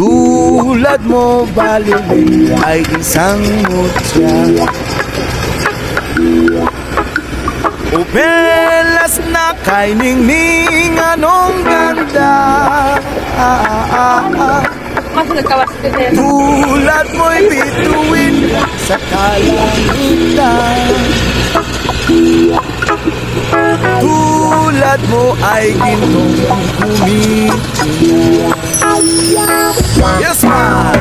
Tulad mo baliling ay isang mutya, o belas na kay ningning anong ganda. Tulad mo'y bituin sa kalangitan, tulad mo ay gintong kumikinig. Yes, man!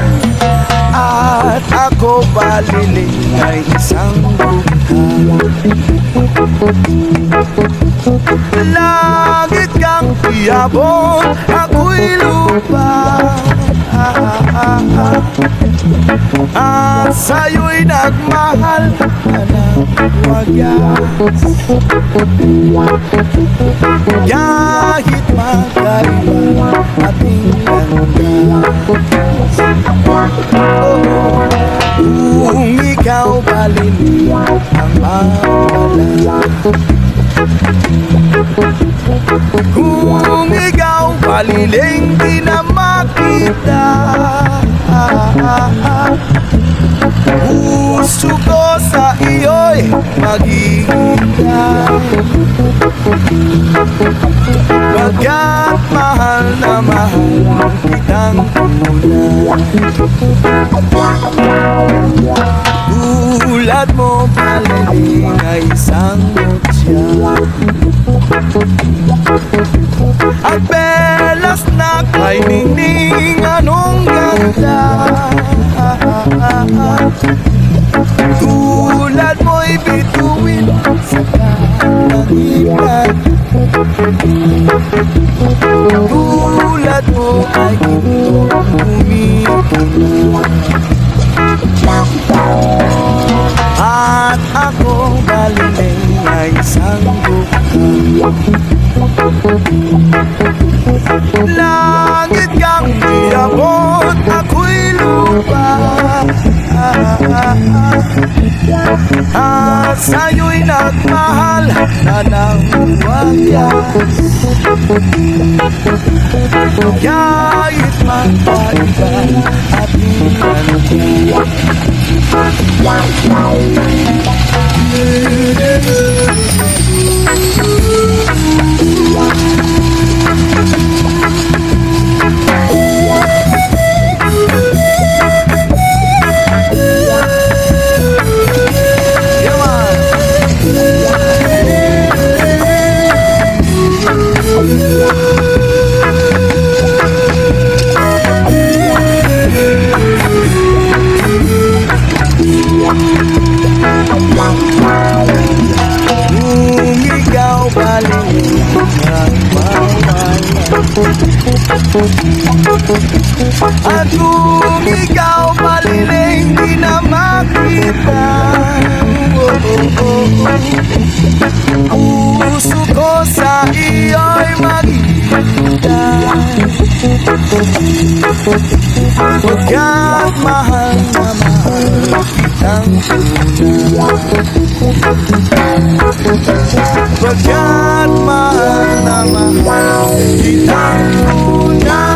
At ako baliling ay isang bukha, langit kang iyabong, ako'y lupa. At sa'yo'y nagmahal ka ng wagas, kahit magkaiba ating landas. Kung ikaw baliling ang mawala, kung ikaw baliling di na makita, puso ko sa iyo'y maghihintay, pagkat mahal na mahal kitang tunay. Tulad mo baliling ay isang mutya, at belas na kay ningning anong ganda. Tulad mo'y bituin sa kalangitan, tulad mo ay gintong kumikinig. At ako baliling ay isang bukha, langit kang iyabot, ako'y lupa. At sa'yo'y nagmahal na ng wagas, kahit magkaiba ating landas. At kung ikaw baliling di na makita, puso ko sa iyo'y maghihintay, pagkat mahal na mahal kitang tunay, pagkat mahal na mahal kitang tunay.